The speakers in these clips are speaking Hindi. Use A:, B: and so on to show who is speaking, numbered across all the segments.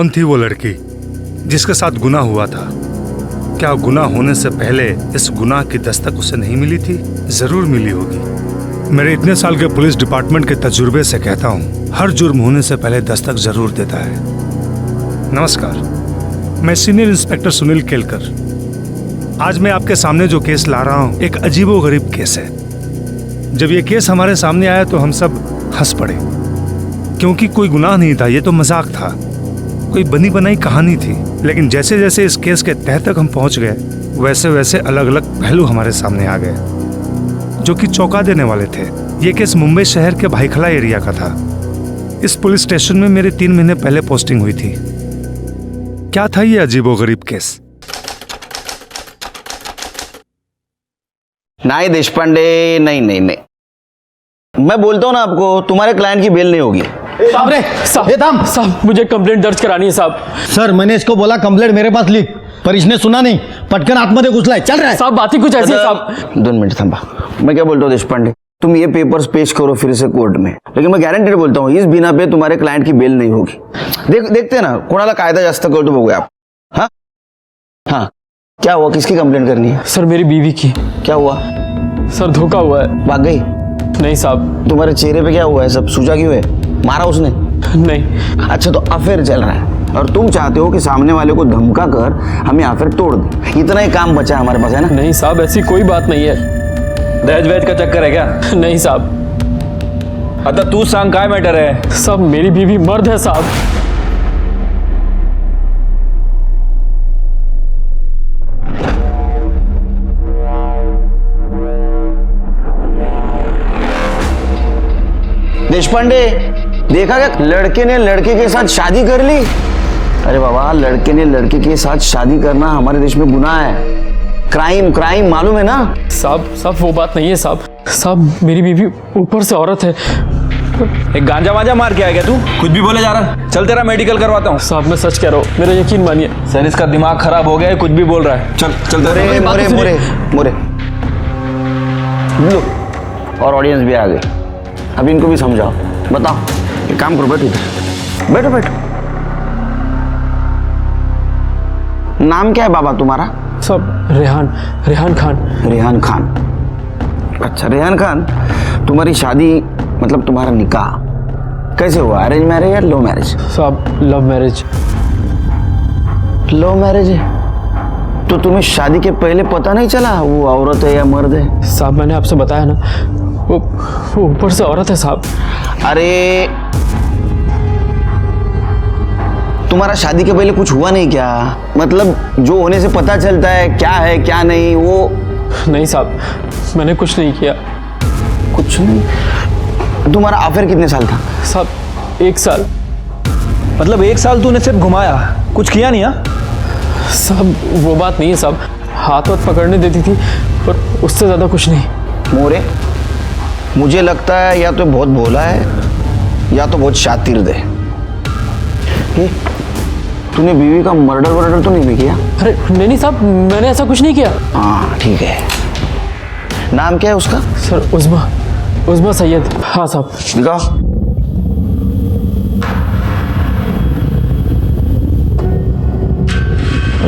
A: कौन थी वो लड़की जिसके साथ गुनाह हुआ था? क्या गुनाह होने से पहले इस गुनाह की दस्तक उसे नहीं मिली थी? जरूर मिली होगी। मेरे इतने साल के पुलिस डिपार्टमेंट के तजुर्बे से कहता हूँ, हर जुर्म होने से पहले दस्तक जरूर देता है। नमस्कार, मैं सीनियर इंस्पेक्टर सुनील केलकर। आज मैं आपके सामने जो केस ला रहा हूँ एक अजीबोगरीब केस है। जब ये केस हमारे सामने आया तो हम सब हंस पड़े, क्योंकि कोई गुनाह नहीं था, ये तो मजाक था, कोई बनी बनाई कहानी थी। लेकिन जैसे जैसे इस केस के तह तक हम पहुंच गए, वैसे वैसे अलग अलग पहलू हमारे सामने आ गए जो कि चौंका देने वाले थे। ये केस मुंबई शहर के भाईखला एरिया का था। इस पुलिस स्टेशन में मेरी 3 महीने पहले पोस्टिंग हुई थी। क्या था ये अजीबोगरीब केस?
B: नहीं देशपांडे, नहीं नहीं नहीं, मैं बोलता हूँ ना आपको, तुम्हारे क्लाइंट की बेल नहीं होगी।
C: साहब मुझे कंप्लेंट दर्ज करानी है साहब।
D: सर मैंने इसको बोला कंप्लेंट मेरे पास लिख, पर इसने सुना नहीं, पटकन आतमध्ये घुसला है। चल रहा है
C: साहब, बात ही कुछ ऐसी है साहब।
B: 2 मिनट थंबा, मैं क्या बोलता हूँ देशपांडे, तुम ये पेपर्स पेश करो फिर से कोर्ट में, लेकिन मैं गारंटी बोलता हूँ इस बिना पे तुम्हारे क्लाइंट की बेल नहीं होगी। देखते ना कोणाला कायदा जास्त कळतो बघूया आप। हाँ हाँ, क्या हुआ, किसकी कंप्लेंट करनी है?
C: सर मेरी बीवी की।
B: क्या हुआ?
C: सर धोखा हुआ है।
B: भाग गई?
C: नहीं साहब।
B: तुम्हारे चेहरे पे क्या हुआ है, सब सूजा क्यों है? मारा उसने?
C: नहीं।
B: अच्छा, तो अफेयर चल रहा है और तुम चाहते हो कि सामने वाले को धमका कर हमें अफेयर तोड़ दे, इतना ही काम बचा है हमारे पास, है ना?
C: नहीं साहब, ऐसी कोई बात नहीं है।
E: दहेज वहेज का चक्कर है क्या?
C: नहीं साहब।
E: आता तू सांग काय मॅटर है?
C: साहब मेरी बीवी मर्द है साहब।
B: देशपांडे, देखा क्या लड़के ने लड़के के साथ शादी कर ली? अरे बाबा, लड़के ने लड़के के साथ शादी करना हमारे देश में गुनाह है, क्राइम, क्राइम, मालूम है ना?
C: साहब वो बात नहीं है साहब। साहब मेरी बीवी ऊपर से औरत है।
E: एक गांजा वांजा मार के आया क्या तू? कुछ भी बोले जा रहा। चल तेरा मेडिकल करवाता हूँ।
C: साहब मैं सच कह रहा हूँ, मेरा यकीन मानिए।
E: सर इसका दिमाग खराब हो गया है, कुछ भी बोल रहा है। चल चल
B: मोरे मोरे मोरे मोरे लो, और ऑडियंस भी आ गई, अब इनको भी समझाओ। बताओ, एक काम करो, बैठो इधर, बैठो बैठो। नाम क्या है बाबा तुम्हारा?
C: साहब रेहान खान।
B: रेहान खान। अच्छा रेहान खान, तुम्हारी शादी मतलब तुम्हारा निकाह कैसे हुआ? अरेंज मैरिज या लव मैरिज?
C: साहब लव मैरिज।
B: लव मैरिज है तो तुम्हें शादी के पहले पता नहीं चला वो औरत है या मर्द है?
C: साहब मैंने आपसे बताया ना, वो ऊपर से औरत है साहब।
B: अरे तुम्हारा शादी के पहले कुछ हुआ नहीं क्या? मतलब जो होने से पता चलता है क्या क्या नहीं वो?
C: नहीं साहब, मैंने कुछ नहीं किया।
B: कुछ नहीं? तुम्हारा अफेयर कितने साल था?
C: साहब 1 साल।
E: मतलब 1 साल तूने सिर्फ घुमाया, कुछ किया नहीं? हाँ
C: साहब वो बात नहीं है साहब, हाथ वाथ पकड़ने देती थी पर उससे ज्यादा कुछ नहीं।
B: मोरे, मुझे लगता है या तो बहुत भोला है या तो बहुत शातिर दे। तूने बीवी का मर्डर तो नहीं किया?
C: अरे नहीं साहब, मैंने ऐसा कुछ नहीं किया।
B: हाँ ठीक है। नाम क्या है उसका?
C: सर उज़्मा सैयद। हाँ साहब।
B: दिखाओ।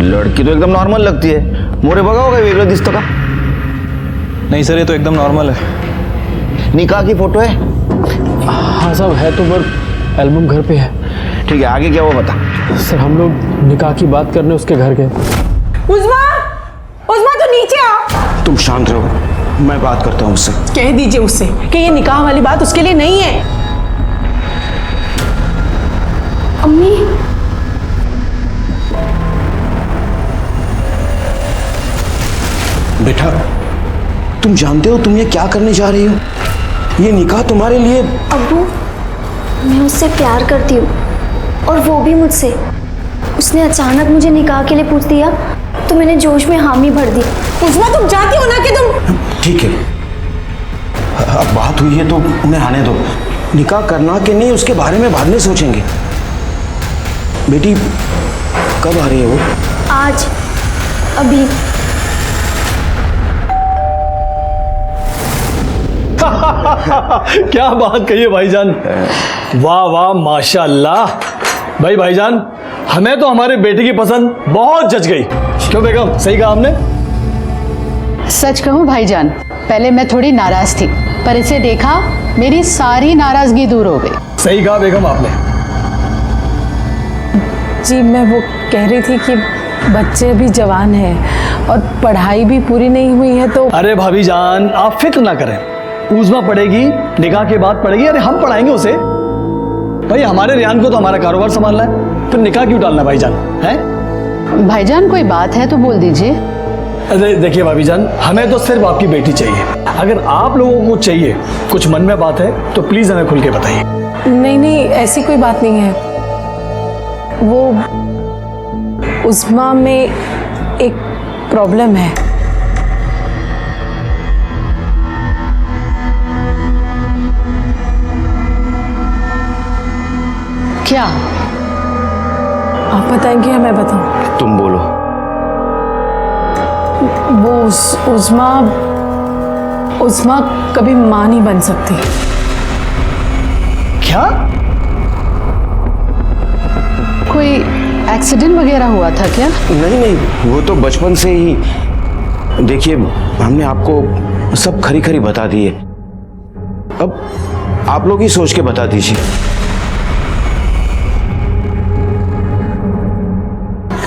B: लड़की तो एकदम नॉर्मल लगती है, मोरे बघा होगा वेगळं दिसतं का?
E: नहीं सर, ये तो एकदम नॉर्मल है।
B: निकाह की फोटो है?
C: हाँ साहब है तो, पर एल्बम घर पे है।
B: ठीक है, आगे क्या हुआ बता।
C: सर हम लोग निकाह की बात करने उसके घर गए।
F: उज़्मा तो नीचे आओ।
B: तुम शांत रहो, मैं बात करता हूँ उससे।
F: कह दीजिए उससे कि ये निकाह वाली बात उसके लिए नहीं है।
G: अम्मी,
H: बेटा तुम जानते हो तुम ये क्या करने जा रही हो? ये निकाह तुम्हारे लिए।
G: अब्बू, मैं उससे प्यार करती हूँ और वो भी मुझसे। उसने अचानक मुझे निकाह के लिए पूछ दिया तो मैंने जोश में हामी भर दी।
F: उज़्मा तुम जाती हो ना कि तुम।
H: ठीक है, अब बात हुई है तो उन्हें आने दो। निकाह करना कि नहीं उसके बारे में बाद में सोचेंगे। बेटी कब आ रही है वो?
G: आज, अभी।
D: क्या बात कही है भाईजान, वाह वाह माशाल्लाह। भाईजान हमें तो हमारे बेटे की पसंद बहुत जच गई। क्यों बेगम, सही कहा हमने?
I: सच कहूं भाईजान, पहले मैं थोड़ी नाराज थी, पर इसे देखा मेरी सारी नाराजगी दूर हो गई।
D: सही कहा बेगम आपने।
F: जी मैं वो कह रही थी कि बच्चे अभी जवान हैं और पढ़ाई भी पूरी नहीं हुई है तो।
D: अरे भाभी जान, आप फिक्र ना करें, उज़मा पढ़ेगी, निकाह के बाद पढ़ेगी। अरे हम पढ़ाएंगे उसे। भाई हमारे रेहान को तो हमारा कारोबार संभालना है, तो निकाह क्यों डालना भाईजान, हैं?
I: भाईजान कोई बात है तो बोल दीजिए।
D: अरे देखिए भाभी जान, हमें तो सिर्फ आपकी बेटी चाहिए। अगर आप लोगों को चाहिए, कुछ मन में बात है तो प्लीज हमें खुल के बताइए।
F: नहीं नहीं, ऐसी कोई बात नहीं है। वो उस्मा में एक प्रॉब्लम है।
I: क्या?
F: आप बताएंगे या मैं बताऊं?
B: तुम बोलो।
F: वो उस्मा कभी मां नहीं बन सकती।
D: क्या?
I: कोई एक्सीडेंट वगैरह हुआ था क्या?
H: नहीं नहीं, वो तो बचपन से ही। देखिए, हमने आपको सब खरी खरी बता दी है, अब आप लोग ही सोच के बता दीजिए।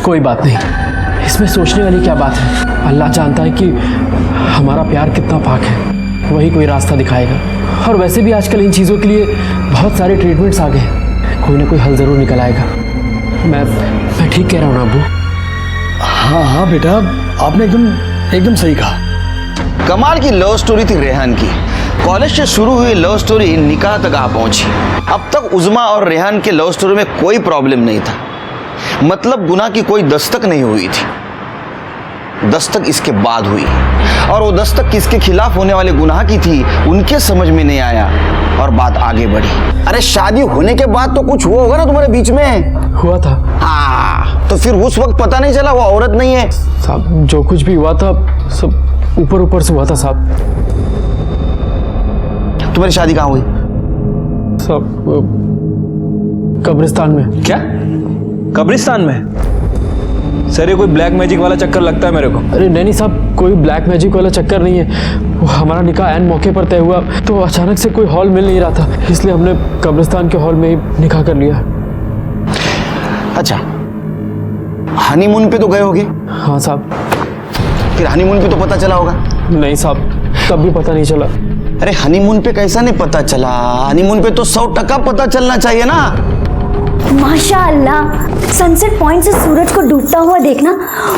C: कोई बात नहीं, इसमें सोचने वाली क्या बात है। अल्लाह जानता है कि हमारा प्यार कितना पाक है, वही कोई रास्ता दिखाएगा। और वैसे भी आजकल इन चीज़ों के लिए बहुत सारे ट्रीटमेंट्स आ गए हैं, कोई ना कोई हल ज़रूर निकल आएगा। मैं ठीक कह रहा हूँ ना अब्बू?
D: हाँ हाँ बेटा, आपने एकदम सही कहा।
B: कमाल की लव स्टोरी थी रेहान की। कॉलेज से शुरू हुई लव स्टोरी निकाह तक आ पहुंची। अब तक उज़मा और रेहान के लव स्टोरी में कोई प्रॉब्लम नहीं था, मतलब गुनाह की कोई दस्तक नहीं हुई थी। दस्तक इसके बाद हुई, और वो दस्तक किसके खिलाफ होने वाले गुनाह की थी उनके समझ में नहीं आया और बात आगे बढ़ी। अरे शादी होने के बाद तो कुछ हुआ होगा ना तुम्हारे बीच में?
C: हुआ था।
B: हाँ, तो फिर उस वक्त पता नहीं चला वो औरत नहीं है?
C: साहब, जो कुछ भी हुआ था सब ऊपर से हुआ था साहब।
B: तुम्हारी शादी कहाँ हुई?
C: साहब, कब्रिस्तान में।
E: क्या? कब्रिस्तान में? सर ये कोई ब्लैक मैजिक वाला चक्कर लगता है मेरे को।
C: अरे नहीं साहब, कोई ब्लैक मैजिक वाला चक्कर नहीं है। वो हमारा निकाह ऐन मौके पर तय हुआ, तो अचानक से कोई हॉल मिल नहीं रहा था, इसलिए हमने कब्रिस्तान के हॉल में ही निकाह कर लिया।
B: अच्छा, हनीमून पे तो गए होगे?
C: हाँ साहब।
B: फिर हनीमून पे तो पता चला होगा?
C: नहीं साहब, तब भी पता नहीं चला।
B: अरे हनीमून पे कैसा नहीं पता चला? हनीमून पे तो 100% पता चलना चाहिए ना।
G: माशाअल्लाह, सनसेट पॉइंट से सूरज को डूबता हुआ देखना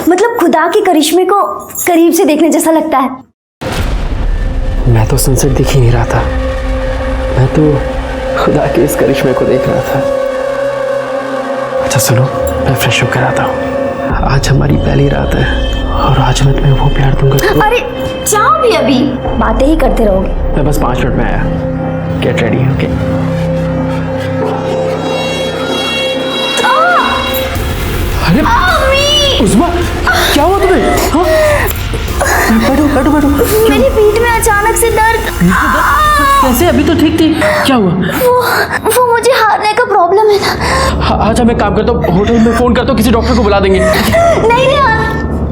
G: मतलब खुदा के करिश्मे को करीब से देखने जैसा लगता है।
C: मैं तो सनसेट दिख ही नहीं रहा था, मैं तो खुदा के इस करिश्मे को देख रहा था। अच्छा सुनो, मैं फ्रेश होकर आता हूँ। आज हमारी पहली रात है और आज मैं तुम्हें वो प्यार दूंगा।
G: अरे जाओ भी, अभी बातें ही करते रहोगे।
C: मैं बस 5 मिनट में आया। Get ready. ओके। अरे उस्मा, क्या हुआ तुम्हें? हाँ? बैठो।
G: मेरी पीठ में अचानक से दर्द।
C: कैसे? अभी तो ठीक थी, क्या हुआ?
G: वो मुझे हारने का प्रॉब्लम है ना।
C: अच्छा मैं काम करता हूँ, होटल में फोन करता हूँ, किसी डॉक्टर को बुला देंगे।
G: नहीं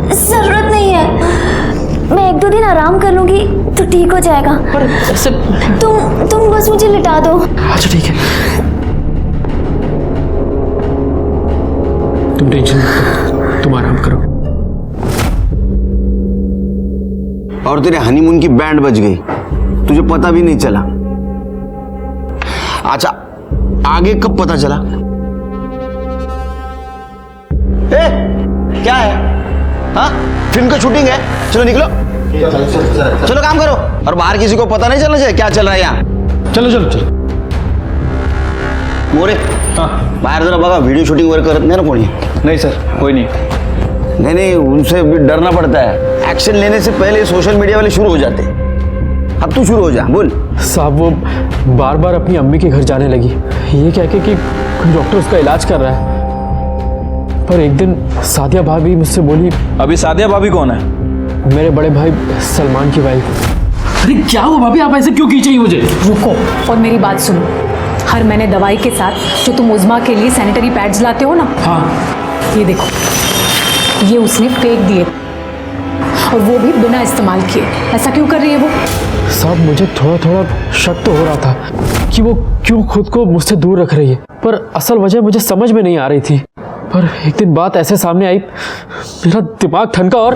G: जरूरत नहीं है, मैं 1-2 दिन आराम कर लूंगी तो ठीक हो जाएगा।
C: पर ऐसे
G: तुम बस मुझे लिटा दो।
C: अच्छा ठीक है, तुम टेंशन मत करो, तुम आराम करो।
B: और तेरे हनीमून की बैंड बज गई, तुझे पता भी नहीं चला। अच्छा, आगे कब पता चला? क्या है? हाँ, फिल्म की शूटिंग है, चलो निकलो। चलो काम करो, और बाहर किसी को पता नहीं चलना चाहिए क्या चल रहा है यहाँ।
D: चलो।
B: मोरे, बाहर जरा बघा, वीडियो शूटिंग वगैरह करत नहीं ना कोणी?
E: नहीं सर, कोई नहीं।
B: नहीं, उनसे भी डरना पड़ता है। एक्शन लेने से पहले सोशल मीडिया वाले शुरू हो जाते हैं। अब तू शुरू हो जा, बोल।
C: साहब, वो बार बार अपनी अम्मी के घर जाने लगी, ये कह के कि डॉक्टर उसका इलाज कर रहा है। पर एक दिन सादिया भाभी मुझसे बोली।
E: अभी सादिया भाभी कौन है?
C: मेरे बड़े भाई सलमान की वाइफ। अरे क्या हुआ भाभी, आप ऐसे क्यों खींच रही मुझे?
F: रुको और मेरी बात सुनो। हर महीने दवाई के साथ जो तुम उज़्मा के लिए सैनिटरी पैड्स लाते हो ना,
C: हाँ,
F: ये देखो, ये उसने फेंक दिए और वो भी बिना इस्तेमाल किए। ऐसा क्यों कर रही है वो?
C: साहब मुझे थोड़ा थोड़ा शक तो हो रहा था कि वो क्यों खुद को मुझसे दूर रख रही है, पर असल वजह मुझे समझ में नहीं आ रही थी। पर एक दिन बात ऐसे सामने आई, मेरा दिमाग ठनका और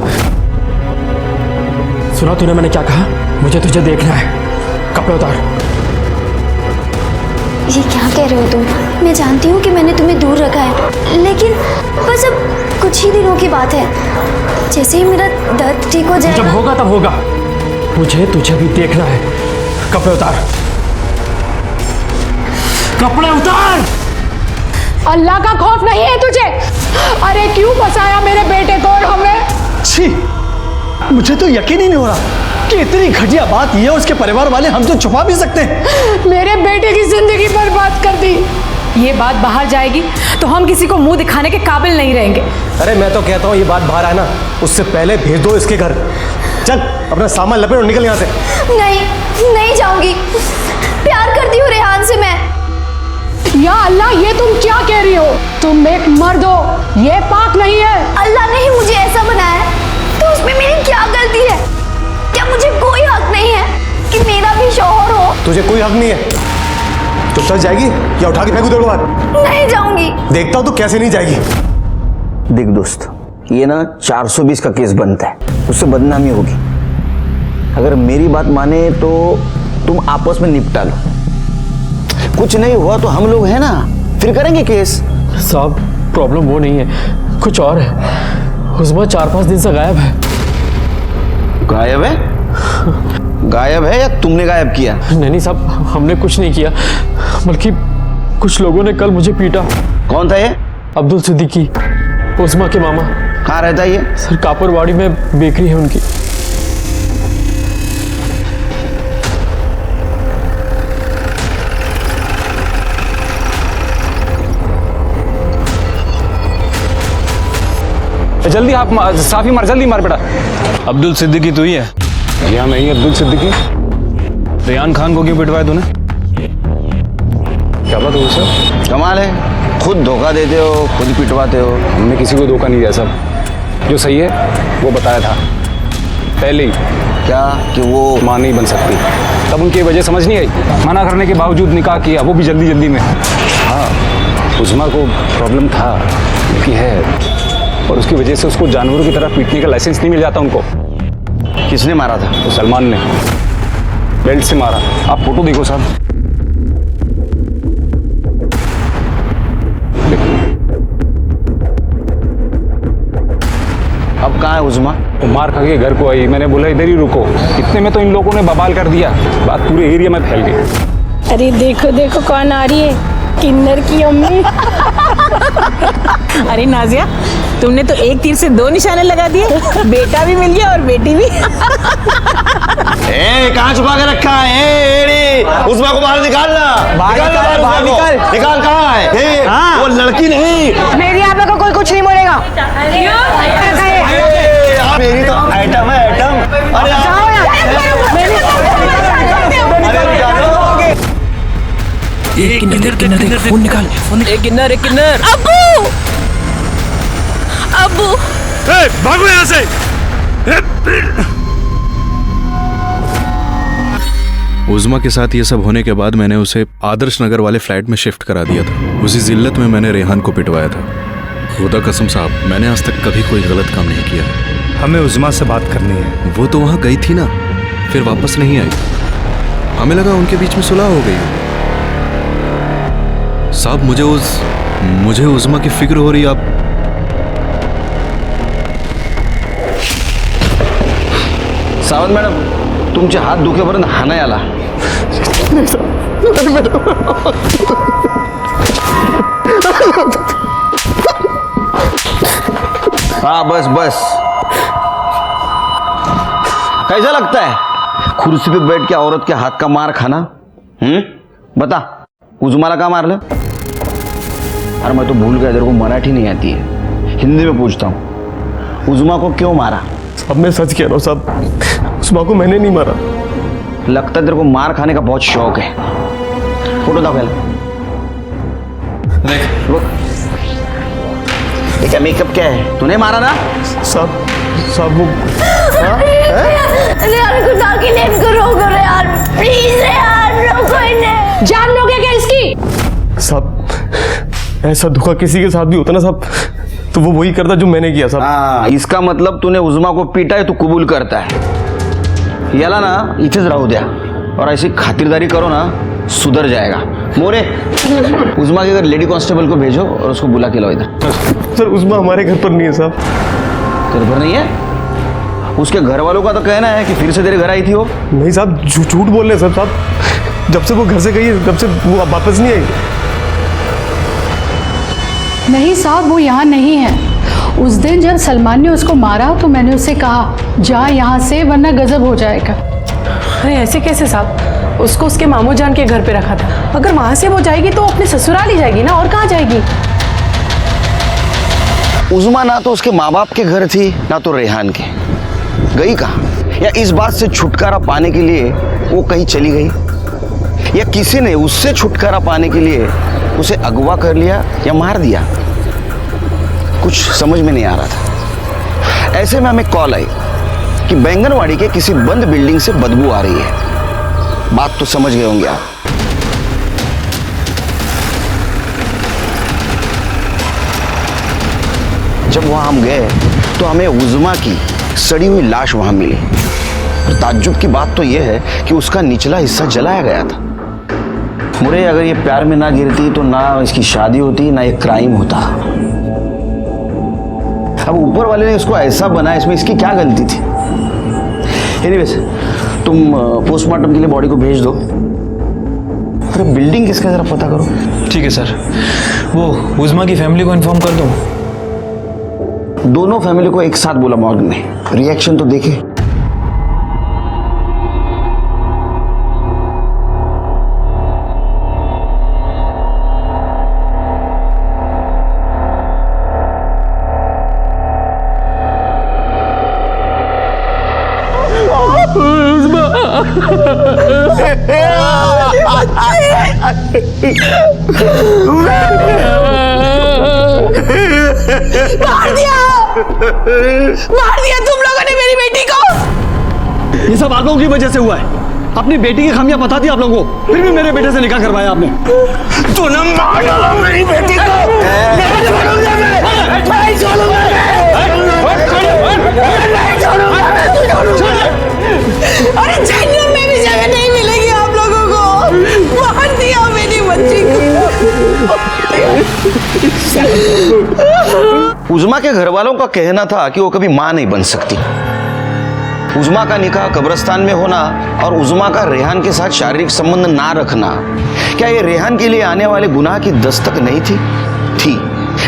C: सुना तूने मैंने क्या कहा? मुझे तुझे देखना है, कपड़े उतार।
G: ये क्या कह रहे हो तुम? मैं जानती हूँ कि मैंने तुम्हें दूर रखा है, लेकिन बस अब कुछ ही दिनों की बात है। जैसे ही मेरा दर्द ठीक हो
C: जब
G: जाएगा।
C: होगा तब होगा, मुझे तुझे भी देखना है। कपड़े उतार, कपड़े उतार।
I: अल्लाह का खौफ नहीं है तुझे? अरे क्यों फंसाया मेरे बेटे को और हमें?
D: छी, मुझे तो यकीन ही नहीं हो रहा कि इतनी घटिया बात ये उसके परिवार वाले हमसे छुपा भी सकते हैं।
I: मेरे बेटे की जिंदगी बर्बाद कर दी।
F: ये बात बाहर जाएगी तो हम किसी को मुंह दिखाने के काबिल नहीं रहेंगे।
J: अरे मैं तो कहता हूँ ये बात बाहर आए ना, उससे पहले भेज दो इसके घर। चल अपना सामान लपेट और निकल यहाँ से।
G: नहीं, नहीं जाऊंगी। प्यार करती हूँ रेहान से मैं।
I: या अल्लाह, ये तुम क्या कह रही हो? तुम एक मर्द हो, ये पाक नहीं है।
G: अल्लाह ने ही मुझे ऐसा बनाया है, तो उसमें मेरी क्या गलती है? क्या मुझे कोई हक नहीं है कि मेरा भी शौहर हो?
J: तुझे कोई हक नहीं है। चुपचाप जाएगी या उठा के फेंकू तेरे को बाहर?
G: नहीं जाऊंगी।
J: देखता हूँ तो कैसे नहीं जाएगी।
B: देख दोस्त, ये ना 420 का केस बनता है, उससे बदनामी होगी। अगर मेरी बात माने तो तुम आपस में निपटा लो। कुछ नहीं हुआ तो हम लोग हैं ना, फिर करेंगे केस।
C: साहब प्रॉब्लम वो नहीं है, कुछ और है। उज़्मा 4-5 दिन से गायब है।
B: गायब है? गायब है या तुमने गायब किया?
C: नहीं साहब, हमने कुछ नहीं किया, बल्कि कुछ लोगों ने कल मुझे पीटा।
B: कौन था ये?
C: अब्दुल सिद्दीकी, उज़्मा के मामा।
B: कहाँ रहता है ये?
C: सर कापरवाड़ी में बेकरी है उनकी।
E: जल्दी आप साफी मार, जल्दी मार बेटा। अब्दुल सिद्दीकी तू ही है? भैया मैं ही अब्दुल सिद्दीकी। रेहान खान को क्यों पिटवाया तूने? क्या बात हुई सर?
B: कमाल है, खुद धोखा देते हो, खुद पिटवाते हो।
E: हमने किसी को धोखा नहीं दिया सर, जो सही है वो बताया था पहले ही।
B: क्या कि वो
E: माँ नहीं बन सकती, तब उनकी वजह समझ नहीं आई। मना करने के बावजूद निकाह किया, वो भी जल्दी जल्दी में। हाँ, उज़्मा को प्रॉब्लम था कि है, और उसकी वजह से उसको जानवरों की तरह पीटने का लाइसेंस नहीं मिल जाता उनको।
B: किसने मारा था?
E: तो सलमान ने बेल्ट से मारा। आप फोटो देखो साहब।
B: अब कहाँ है उज़्मा?
E: वो मार खा के घर को आई, मैंने बोला इधर ही रुको। इतने में तो इन लोगों ने बवाल कर दिया, बात पूरे एरिया में फैल गई।
K: अरे देखो देखो कौन आ रही है, किन्नर की अम्मी।
L: अरे नाजिया, तुमने तो एक तीर से 2 निशाने लगा दिए, बेटा भी मिल गया और बेटी भी।
B: कहाँ छुपा के रखा है? उज़्मा को बाहर निकालना। निकाल कहाँ है? वो लड़की नहीं।
L: मेरी आप को कोई कुछ नहीं बोलेगा।
B: मेरी तो आइटम है, आइटम।
C: किन्नर फोन निकाल। एक किन्नर।
L: अब्बू, अब्बू,
A: भागो यहाँ से।
M: उज़्मा के साथ ये सब होने के बाद मैंने उसे आदर्श नगर वाले फ्लैट में शिफ्ट करा दिया था। उसी जिल्लत में मैंने रेहान को पिटवाया था। खुदा कसम साहब, मैंने आज तक कभी कोई गलत काम नहीं किया।
A: हमें उज़्मा से बात करनी है।
M: वो तो वहाँ गई थी ना, फिर वापस नहीं आई। हमें लगा उनके बीच में सुलह हो गई। साहब मुझे उज़्मा की फिक्र हो रही। आप
B: सावंत मॅडम, तुमचे हात दुखेपर्यंत हाणाय आला। हाँ बस बस। कैसा लगता है कुर्सी पे बैठ के औरत के हाथ का मार खाना? बता, उज़्मा का मार ले? अरे मैं तो भूल गया, तेरे को मराठी नहीं आती है, हिंदी में पूछता हूँ, उज़्मा को क्यों मारा?
J: अब मैं सच कह रहा हूँ साहब, उज़्मा को मैंने नहीं मारा।
B: लगता है तेरे को मार खाने का बहुत शौक है। फोटो दाखव याला। देख रुक, ये क्या मेकअप क्या है? तूने मारा ना?
J: सब वो
G: रेहान को ताकि लेट को रोको रेहान, प्लीज रेहान रोको इन्हें।
F: जान लोगे क्या इसकी?
J: सब ऐसा धोखा किसी के साथ भी होता ना सब, तो वो वही करता जो मैंने किया सब।
B: हाँ, इसका मतलब तूने उज़मा को पीटा है, तू कबूल करता है। याला ना इथेच राहू द्या और ऐसी खातिरदारी करो ना, सुधर जाएगा। मोरे, उज़मा के घर लेडी कांस्टेबल को भेजो और उसको बुला के लाओ इधर।
J: सर उज़मा हमारे घर पर नहीं है साहब।
B: घर पर नहीं है? उसके घर वालों का तो कहना है कि फिर से तेरे घर आई थी वो।
J: नहीं साहब, झूठ बोल रहे हैं साहब। जब से वो घर से गई है तब से वो वापस नहीं आई।
I: नहीं साहब, वो यहाँ नहीं है। उस दिन जब सलमान ने उसको मारा तो मैंने उससे कहा जा यहाँ से वरना गजब हो जाएगा।
F: अरे ऐसे कैसे साहब, उसको उसके मामू जान के घर पे रखा था। अगर वहां से वो जाएगी तो अपने ससुराल ही जाएगी ना, और कहाँ जाएगी?
B: उज़मा ना तो उसके माँ बाप के घर थी ना तो रेहान के। गई कहाँ? या इस बात से छुटकारा पाने के लिए वो कहीं चली गई, या किसी ने उससे छुटकारा पाने के लिए उसे अगवा कर लिया या मार दिया? कुछ समझ में नहीं आ रहा था। ऐसे में हमें कॉल आई कि बैंगनवाड़ी के किसी बंद बिल्डिंग से बदबू आ रही है। बात तो समझ गए होंगे आप। जब वहां हम गए तो हमें उज़मा की सड़ी हुई लाश वहां मिली। और ताज्जुब की बात तो यह है कि उसका निचला हिस्सा जलाया गया था। मुरे, अगर ये प्यार में ना गिरती तो ना इसकी शादी होती ना ये क्राइम होता। अब ऊपर वाले ने इसको ऐसा बनाया, इसमें इसकी क्या गलती थी? एनीवेज, तुम पोस्टमार्टम के लिए बॉडी को भेज दो। अरे बिल्डिंग किसका जरा पता करो।
E: ठीक है सर, वो उज़मा की फैमिली को इन्फॉर्म कर दूं?
B: दोनों फैमिली को एक साथ बोला मॉर्ग में, रिएक्शन तो देखे।
F: मार दिया तुम लोगों ने मेरी बेटी को।
D: ये सब आप लोगों की वजह से हुआ है। अपनी बेटी की खामियां बता दी आप लोगों को, फिर भी मेरे बेटे से निकाह करवाया आपने।
H: तूने मार डाला मेरी बेटी को। नहीं छोड़ूंगा
F: अरे जहन्नम में भी जगह नहीं मिलेगी आप लोगों को। मार दिया मेरी बच्ची को।
B: उज़मा के घर वालों का कहना था कि वो कभी मां नहीं बन सकती। उज़मा का निकाह कब्रिस्तान में होना और उज़मा का रेहान के साथ शारीरिक संबंध ना रखना, क्या ये रेहान के लिए आने वाले गुनाह की दस्तक नहीं थी?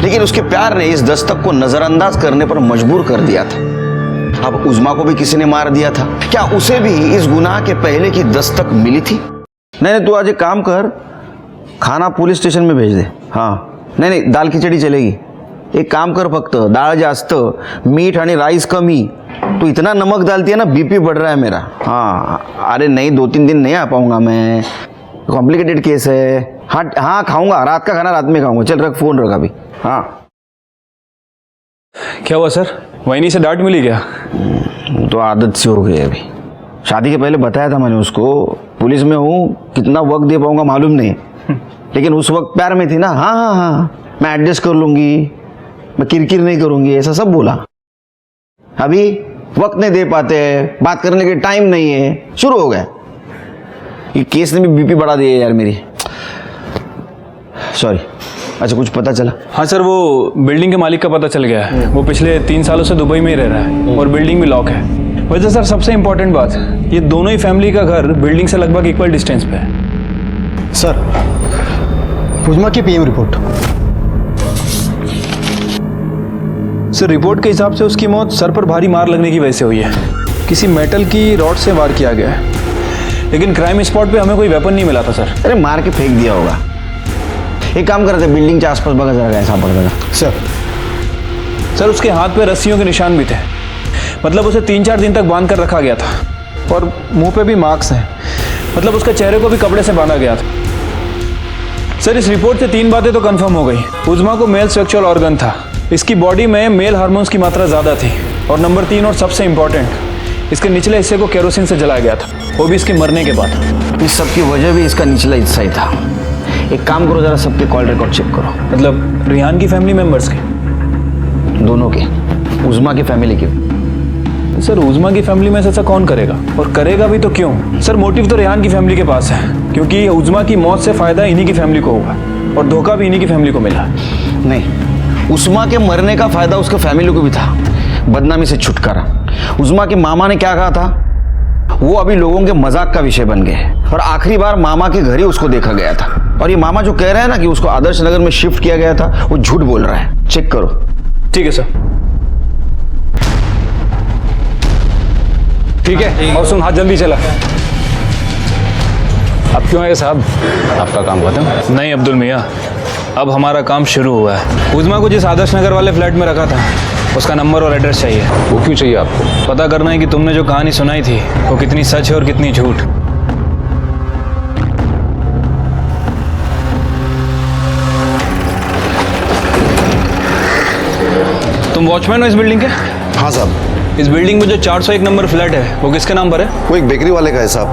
B: लेकिन उसके प्यार ने इस दस्तक को नजरअंदाज करने पर मजबूर कर दिया था। अब उज़मा को भी किसी ने मार दिया था। क्या उसे भी इस गुनाह के पहले की दस्तक मिली थी? नहीं, तू आज एक काम कर, खाना पुलिस स्टेशन में भेज दे। हाँ, नहीं, दाल खिचड़ी चलेगी। एक काम कर, फक्त डाळ जास्त, मीठ आणि राईस कमी। तू इतना नमक डालती है ना, बीपी बढ़ रहा है मेरा। हाँ, अरे नहीं, 2-3 दिन नहीं आ पाऊंगा मैं, कॉम्प्लिकेटेड केस है। हाँ खाऊंगा, रात का खाना रात में खाऊंगा। चल रख, फोन रख अभी। हाँ,
E: क्या हुआ सर, वहीं से डांट मिली क्या?
B: तो आदत से हो गई अभी। शादी के पहले बताया था मैंने उसको, पुलिस में हूँ, कितना वक्त दे पाऊंगा मालूम नहीं, लेकिन उस वक्त प्यार में थी ना। हाँ, मैं एडजस्ट कर लूंगी, मैं किरकिर नहीं करूंगी, ऐसा सब बोला। अभी वक्त नहीं दे पाते, बात करने के टाइम नहीं है, शुरू हो गया। ये केस ने भी बीपी बढ़ा दिया यार मेरी। सॉरी। अच्छा, कुछ पता चला?
E: हाँ सर, वो बिल्डिंग के मालिक का पता चल गया है। वो पिछले 3 सालों से दुबई में ही रह रहा है और बिल्डिंग में लॉक है। वैसे सर, सबसे इंपॉर्टेंट बात, ये दोनों ही फैमिली का घर बिल्डिंग से लगभग इक्वल डिस्टेंस पे है।
D: सर, उज़मा की पीएम रिपोर्ट।
E: सर, रिपोर्ट के हिसाब से उसकी मौत सर पर भारी मार लगने की वजह से हुई है। किसी मेटल की रॉड से वार किया गया है, लेकिन क्राइम स्पॉट पे हमें कोई वेपन नहीं मिला था सर।
B: अरे मार के फेंक दिया होगा। एक काम करते, बिल्डिंग के आसपास बगा जरा, ऐसा पड़ देगा।
E: सर, उसके हाथ पे रस्सियों के निशान भी थे, मतलब उसे 3-4 दिन तक बांध कर रखा गया था। और मुंह पे भी मार्क्स हैं, मतलब उसके चेहरे को भी कपड़े से बांधा गया था। सर इस रिपोर्ट से 3 बातें तो कंफर्म हो गई। उज़्मा को मेल सेक्सुअल ऑर्गन था, इसकी बॉडी में मेल हार्मोन्स की मात्रा ज़्यादा थी, और नंबर 3 और सबसे इम्पॉर्टेंट, इसके निचले हिस्से को केरोसिन से जलाया गया था, वो भी इसके मरने के बाद।
B: इस सब की वजह भी इसका निचला हिस्सा ही था। एक काम करो, जरा सबके कॉल रिकॉर्ड चेक करो।
E: मतलब रिहान की फैमिली मेंबर्स के?
B: दोनों के, उज़्मा की फैमिली के।
E: सर उज़्मा की फैमिली में से ऐसा कौन करेगा, और करेगा भी तो क्यों? सर मोटिव तो रेहान की फैमिली के पास है, क्योंकि उज़्मा की मौत से फायदा इन्हीं की फैमिली को हुआ और धोखा भी इन्हीं की फैमिली को मिला।
B: नहीं, उज़्मा के मरने का फायदा उसके फैमिली को भी था, बदनामी से छुटकारा। उज़्मा के मामा ने क्या कहा था, वो अभी लोगों के मजाक का विषय बन गए, और आखिरी बार मामा के घर ही उसको देखा गया था। और ये मामा जो कह रहे हैं ना कि उसको आदर्श नगर में शिफ्ट किया गया था, वो झूठ बोल रहा है। चेक करो।
E: ठीक है सर। ठीक है, और सुन, हाथ जल्दी चला। अब क्यों आए साहब?
M: आपका काम खत्म?
E: नहीं अब्दुल मियाँ, अब हमारा काम शुरू हुआ है। उज़्मा को जिस आदर्श नगर वाले फ्लैट में रखा था, उसका नंबर और एड्रेस चाहिए।
M: वो क्यों चाहिए आपको?
E: पता करना है कि तुमने जो कहानी सुनाई थी वो कितनी सच है और कितनी झूठ। तुम वॉचमैन हो इस बिल्डिंग के?
N: हाँ साहब।
E: इस बिल्डिंग में जो 401 नंबर फ्लैट है वो किसके नाम पर है?
N: वो एक बेकरी वाले का है साहब,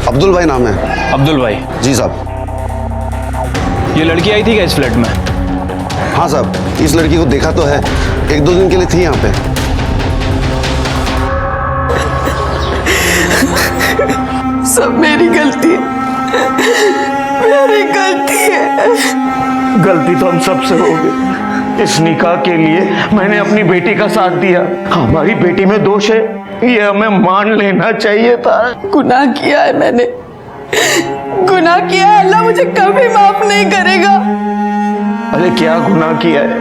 N: अब्दुल भाई नाम है।
E: अब्दुल भाई?
N: जी साहब।
E: ये लड़की आई थी क्या इस फ्लैट में?
N: हाँ साहब, इस लड़की को देखा तो है, 1-2 दिन के लिए थी यहाँ पे।
F: सब मेरी गलती है, मेरी गलती है।
H: गलती तो हम सबसे हो गई। इस निकाह के लिए मैंने अपनी बेटी का साथ दिया, हमारी बेटी में दोष है, ये हमें मान लेना चाहिए था।
F: गुनाह किया है मैंने, गुनाह किया है, अल्लाह मुझे कभी माफ नहीं करेगा।
H: अरे क्या गुनाह किया है,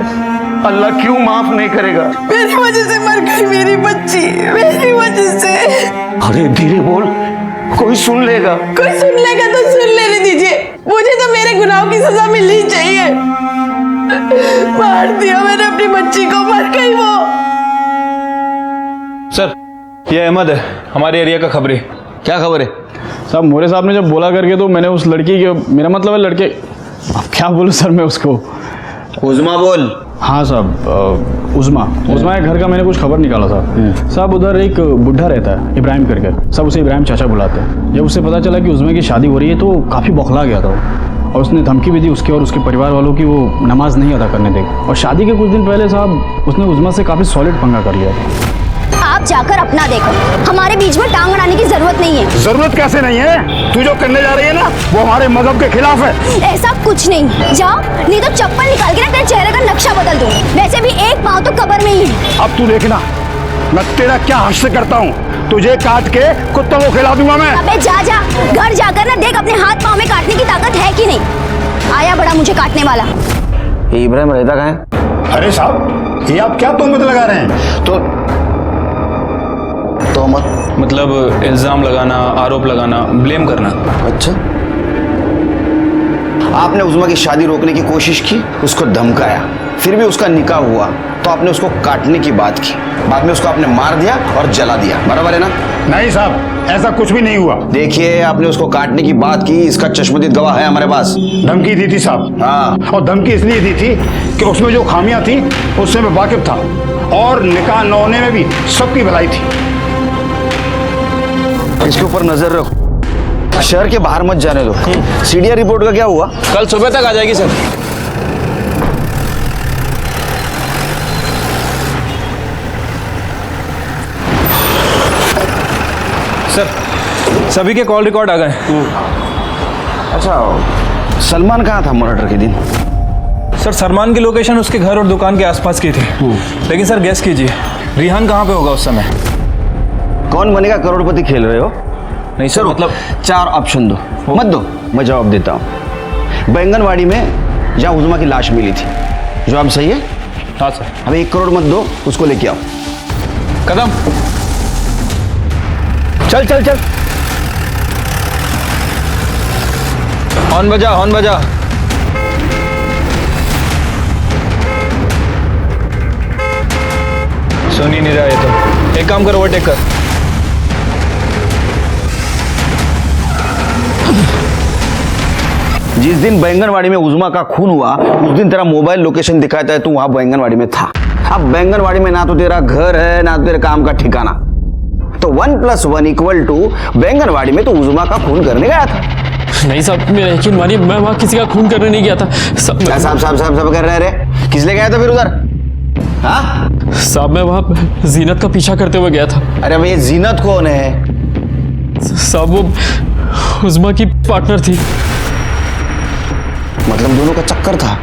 H: अल्लाह क्यों माफ नहीं करेगा?
F: मेरी वजह से मर गई मेरी बच्ची, मेरी वजह से।
H: अरे धीरे बोल, कोई सुन लेगा।
F: कोई सुन लेगा तो सुन लेने दीजिए, मुझे तो मेरे गुनाहों की सजा मिलनी चाहिए। मार दिया मैंने अपनी बच्ची को, मर गई वो।
E: सर ये अहमद है, हमारे एरिया का खबरी।
B: क्या खबर है
E: साहब? मोरे साहब ने जब बोला करके तो मैंने उस लड़की के, मेरा मतलब है लड़के, अब क्या बोलूं सर मैं उसको?
B: उज़्मा बोल।
E: हाँ साहब, उज़्मा के घर का मैंने कुछ खबर निकाला था साहब। उधर एक बुढ़ा रहता है इब्राहिम करके, सब उसे इब्राहिम चाचा बुलाते हैं। जब उससे पता चला कि उज़्मा की शादी हो रही है तो काफ़ी बौखला गया था, और उसने धमकी भी दी उसके और उसके परिवार वालों की, वो नमाज नहीं अदा करने देगा। और शादी के कुछ दिन पहले साहब उसने उज़्मा से काफ़ी सॉलिड पंगा कर लिया था।
G: आप जाकर अपना देखो, हमारे बीच में टांग अड़ाने की जरूरत नहीं है।
H: जरूरत कैसे नहीं है? तू जो करने जा रही है ना, वो हमारे मजहब के खिलाफ है।
G: ऐसा कुछ नहीं, जाओ, नहीं तो चप्पल निकाल के ना तेरे चेहरे का नक्शा बदल दूं। वैसे भी एक पाँव तो कब्र में ही है।
H: अब तू देखना, मैं तेरा क्या हश्र करता हूँ, तुझे काट के कुत्तों को खिला दूंगा मैं।
G: अबे जा जा, घर जाकर ना देख अपने हाथ पाँव में काटने की ताकत है कि नहीं। आया बड़ा मुझे काटने वाला।
B: ये इब्राहिम रहता कहाँ है?
H: अरे साहब, ये आप क्या तोहमत लगा रहे हैं?
B: तो
E: मतलब इल्जाम लगाना, आरोप लगाना, ब्लेम करना।
B: अच्छा, आपने उज़्मा की शादी रोकने की कोशिश की, उसको धमकाया, फिर भी उसका निकाह हुआ तो आपने उसको काटने की बात की, बाद में उसको आपने मार दिया और जला दिया, बराबर है ना?
H: नहीं साहब, ऐसा कुछ भी नहीं हुआ।
B: देखिए, आपने उसको काटने की बात की, इसका चश्मदीद गवाह है हमारे पास।
H: धमकी दी थी साहब।
B: हाँ,
H: और धमकी इसलिए दी थी कि उसमें जो खामियां थी उससे मैं वाकिफ था, और निकाह न होने में भी सबकी भलाई थी।
B: इसके ऊपर नजर रखो, शहर के बाहर मत जाने दो। सीडीआर रिपोर्ट का क्या हुआ?
E: कल सुबह तक आ जाएगी सर। सर सभी के कॉल रिकॉर्ड आ गए।
B: अच्छा, सलमान कहाँ था मर्डर के दिन?
E: सर सलमान की लोकेशन उसके घर और दुकान के आसपास की थी, लेकिन सर गेस कीजिए रेहान कहाँ पे होगा उस समय?
B: कौन बनेगा करोड़पति खेल रहे हो?
E: नहीं सर, मतलब
B: 4 ऑप्शन दो। मत दो, मैं जवाब देता हूँ। बैंगनवाड़ी में जहाँ उज़्मा की लाश मिली थी, जवाब सही है?
E: हाँ सर।
B: अब 1 करोड़ मत दो, उसको लेके आओ।
E: कदम
B: चल चल चल।
E: हॉर्न बजा, हॉर्न बजा। सुन ही नहीं रहा ये तो। एक काम कर, ओवरटेक कर।
B: जिस दिन बैंगनवाड़ी में उज़मा का खून हुआ उस दिन तेरा मोबाइल लोकेशन दिखाता है तू वहां बैंगनवाड़ी में था। अब बैंगनवाड़ी में ना तो तेरा घर है ना तो तेरे काम का ठिकाना, तो 1 + 1 = बैंगनवाड़ी में तो उज़मा का खून करने गया था।
C: नहीं साहब, मेरा यकीन मानिए, मैं वहाँ किसी का खून करने नहीं गया था।
B: सब कर रहे रे, किस लिए गया था फिर उधर? हाँ
C: साहब, मैं वहाँ जीनत का पीछा करते हुए गया था।
B: अरे भाई, जीनत कौन है?
C: साहब, वो उज़मा की पार्टनर थी।
B: मतलब दोनों का चक्कर था?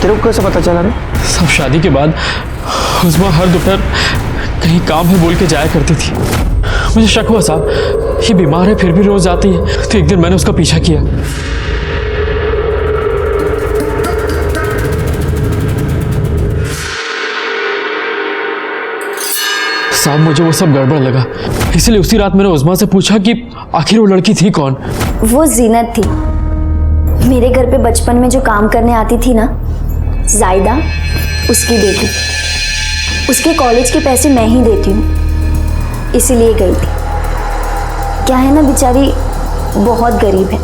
B: तेरे को कैसे पता चला रे?
C: साहब, शादी के बाद उज़मा हर दोपहर कहीं काम है बोल के जाया करती थी। मुझे शक हुआ साहब, ये बीमार है फिर भी रोज आती है, तो एक दिन मैंने उसका पीछा किया। साहब, मुझे वो सब गड़बड़ लगा, इसलिए उसी रात मैंने उज़मा से पूछा कि आखिर वो लड़की थी कौन।
G: वो जीनत थी, मेरे घर पे बचपन में जो काम करने आती थी ना, जायदा, उसकी बेटी। उसके कॉलेज के पैसे मैं ही देती हूँ, इसीलिए गई थी। क्या है ना, बेचारी बहुत गरीब है,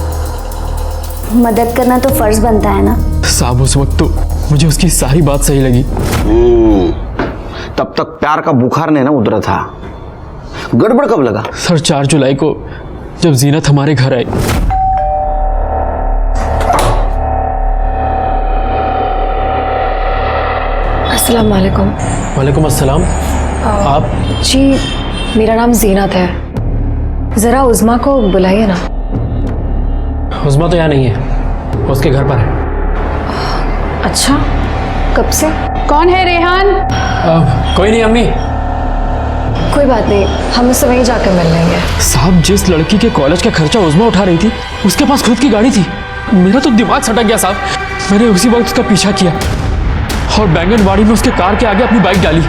G: मदद करना तो फर्ज बनता है ना।
C: साहब, उस वक्त तो मुझे उसकी सारी बात सही लगी।
B: तब तक प्यार का बुखार नहीं ना उतरा था। गड़बड़ कब लगा?
C: सर, 4 जुलाई को जब जीनत हमारे घर आई।
O: अस्सलाम वालेकुम।
C: वालेकुम अस्सलाम। आप?
O: जी, मेरा नाम जीनत है। जरा उज़मा को बुलाइए ना।
C: उज़मा तो यहाँ नहीं है, उसके घर पर है।
O: अच्छा, कब से?
I: कौन है रेहान?
C: कोई नहीं अम्मी।
O: कोई बात नहीं, हम उससे वहीं जाकर मिल लेंगे।
C: साहब, जिस लड़की के कॉलेज का खर्चा उज़मा उठा रही थी, उसके पास खुद की गाड़ी थी। मेरा तो दिमाग सटक गया साहब। मैंने उसी वक्त उसका पीछा किया और बैंगनवाड़ी में उसके कार के आगे अपनी बाइक डाली।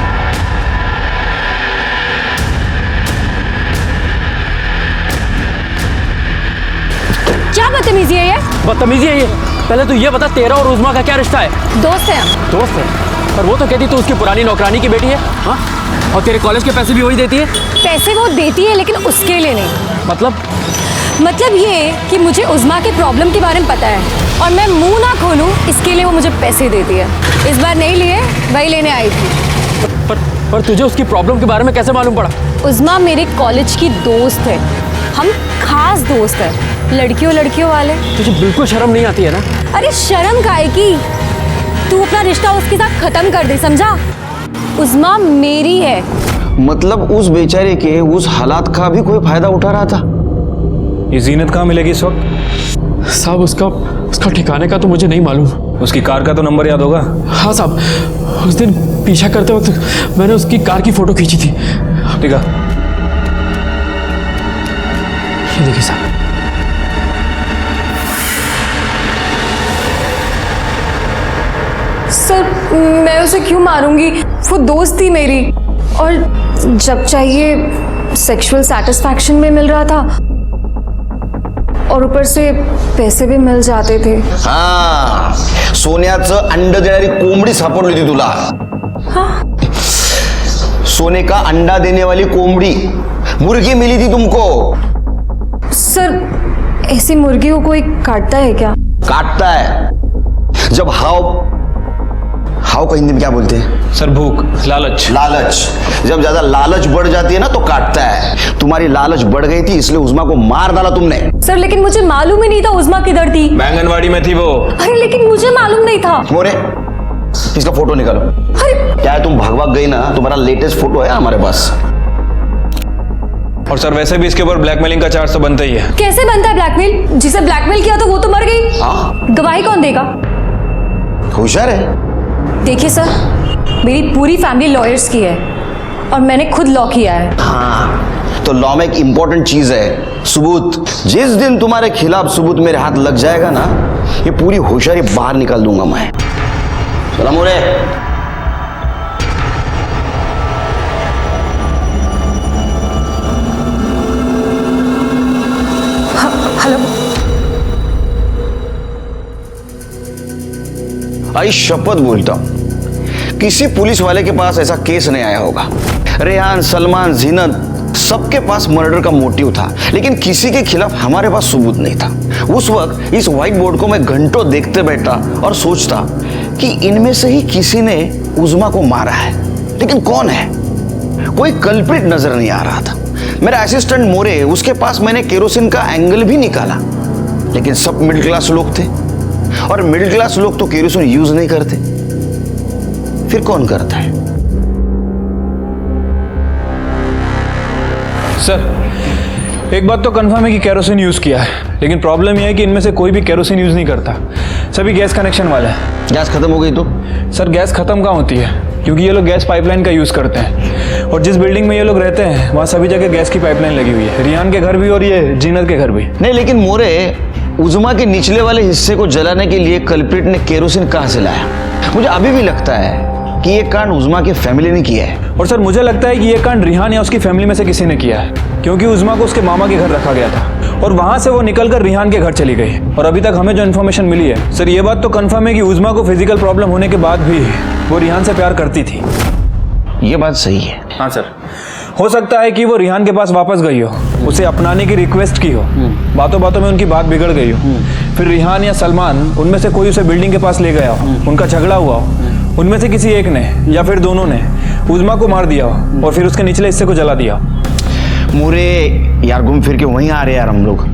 K: क्या बदतमीजी है ये?
C: बदतमीजी है ये? पहले तो ये बता, तेरा और उज़मा का क्या रिश्ता है?
O: दोस्त है हम।
C: दोस्त है? और वो तो कहती तू उसकी पुरानी नौकरानी की बेटी है। हाँ, और तेरे कॉलेज के पैसे भी वही देती है?
K: पैसे वो देती है, लेकिन उसके लिए नहीं।
C: मतलब
K: ये कि मुझे उज़मा के प्रॉब्लम के बारे में पता है और मैं मुंह ना खोलूं, इसके लिए वो मुझे पैसे देती है। इस बार नहीं लिए, वही लेने आई थी।
C: पर तुझे उसकी प्रॉब्लम के बारे में कैसे मालूम पड़ा?
K: उज़मा मेरे कॉलेज की दोस्त है, हम खास दोस्त है, लड़कियों वाले।
C: तुझे बिल्कुल शर्म नहीं आती है ना?
K: अरे शर्म काहे की? तू अपना रिश्ता उसके साथ खत्म कर दे, समझा? उज़मा मेरी है।
B: मतलब उस बेचारे के उस हालात का भी कोई फायदा उठा रहा था?
E: ये जीनत कहाँ मिलेगी इस वक्त?
C: साहब, उसका ठिकाने का तो मुझे नहीं मालूम।
E: उसकी कार का तो नंबर याद होगा?
C: हाँ साहब, उस दिन पीछा करते वक्त मैंने उसकी कार की फोटो खींची थी।
E: ठीक है,
C: ये देखिए साहब।
O: सर, मैं उसे क्यों मारूंगी? वो दोस्त थी मेरी, और जब चाहिए सेक्सुअल सेटिस्फैक्शन में मिल रहा था और ऊपर से पैसे भी मिल जाते थे।
B: हाँ, सोन्याचं अंड देणारी कोंबडी सापडली होती तुला।
O: हाँ?
B: सोने का अंडा देने वाली कोंबड़ी, मुर्गी मिली थी तुमको।
O: सर, ऐसी मुर्गी को कोई काटता है क्या?
B: काटता है जब हाव का हिंदी में क्या बोलते हैं?
E: सर, भूख, लालच।
B: जब ज्यादा लालच बढ़ जाती है ना तो काटता है। तुम्हारी लालच बढ़ गई थी, इसलिए उज़मा को मार डाला तुमने।
O: सर, लेकिन मुझे मालूम ही नहीं था उज़मा किधर थी।
E: बैंगनवाड़ी में थी वो।
O: अरे लेकिन मुझे मालूम नहीं था।
B: मोरे, इसका फोटो निकालो। क्या है, तुम भाग गई ना, तुम्हारा लेटेस्ट फोटो है हमारे पास।
E: और सर, वैसे भी इसके ऊपर ब्लैकमेलिंग का चार्ज तो बनता ही है।
O: कैसे बनता है ब्लैकमेल? जिसे ब्लैकमेल किया तो वो तो मर गई।
B: हाँ?
O: गवाही कौन देगा?
B: होशियार है।
O: देखिए सर, मेरी पूरी फैमिली लॉयर्स की है और मैंने खुद लॉ किया है।
B: हाँ, तो लॉ में एक इंपॉर्टेंट चीज है, सबूत। जिस दिन तुम्हारे खिलाफ सबूत मेरे हाथ लग जाएगा ना, ये पूरी होशियारी बाहर निकाल दूंगा मैं। चला मोरे।
O: हेलो।
B: आई शपथ बोलता हूं, किसी पुलिस वाले के पास ऐसा केस नहीं आया होगा। रेहान, सलमान, जीनत सबके पास मर्डर का मोटिव था, लेकिन किसी के खिलाफ हमारे पास सबूत नहीं था। उस वक्त इस व्हाइट बोर्ड को मैं घंटों देखते बैठा और सोचता कि इनमें से ही किसी ने उज़्मा को मारा है, लेकिन कौन है? कोई कल्प्रिट नजर नहीं आ रहा था। मेरा असिस्टेंट मोरे, उसके पास मैंने केरोसिन का एंगल भी निकाला, लेकिन सब मिडिल क्लास लोग थे, और मिडिल क्लास लोग तो केरोसिन यूज नहीं करते। फिर कौन करता है?
E: सर, एक बात तो कंफर्म है कि केरोसिन यूज किया है, लेकिन प्रॉब्लम यह है कि इनमें से कोई भी केरोसिन यूज नहीं करता, सभी गैस कनेक्शन वाले हैं।
B: गैस खत्म हो गई तो?
E: सर, गैस खत्म कहाँ होती है, क्योंकि ये लोग गैस पाइपलाइन का यूज करते हैं, और जिस बिल्डिंग में ये लोग रहते हैं वहाँ सभी जगह गैस की पाइपलाइन लगी हुई है, रियान के घर भी और ये जीनत के घर भी।
B: नहीं, लेकिन मोरे, उज़्मा के निचले वाले हिस्से को जलाने के लिए कल्प्रिट ने केरोसिन कहाँ से लाया? मुझे अभी भी लगता है कि ये कांड उज़्मा की फैमिली ने किया है।
E: और सर, मुझे लगता है कि ये कांड रिहान या उसकी फैमिली में से किसी ने किया है, क्योंकि उज़्मा को उसके मामा के घर रखा गया था और वहां से वो निकलकर रिहान के घर चली गई। और अभी तक हमें जो इन्फॉर्मेशन मिली है सर, ये बात तो कंफर्म है कि उज़्मा को फिजिकल प्रॉब्लम होने के बाद भी वो रिहान से प्यार करती थी।
B: ये बात सही है।
E: हाँ सर, हो सकता है कि वो रिहान के पास वापस गई हो, उसे अपनाने की रिक्वेस्ट की हो, बातों बातों में उनकी बात बिगड़ गई हो, फिर रिहान या सलमान उनमें से कोई उसे बिल्डिंग के पास ले गया हो, उनका झगड़ा हुआ हो, उनमें से किसी एक ने या फिर दोनों ने उज़्मा को मार दिया हो और फिर उसके निचले हिस्से को जला दिया।
B: मोरे यार, घूम फिर के वहीं आ रहे यार हम लोग।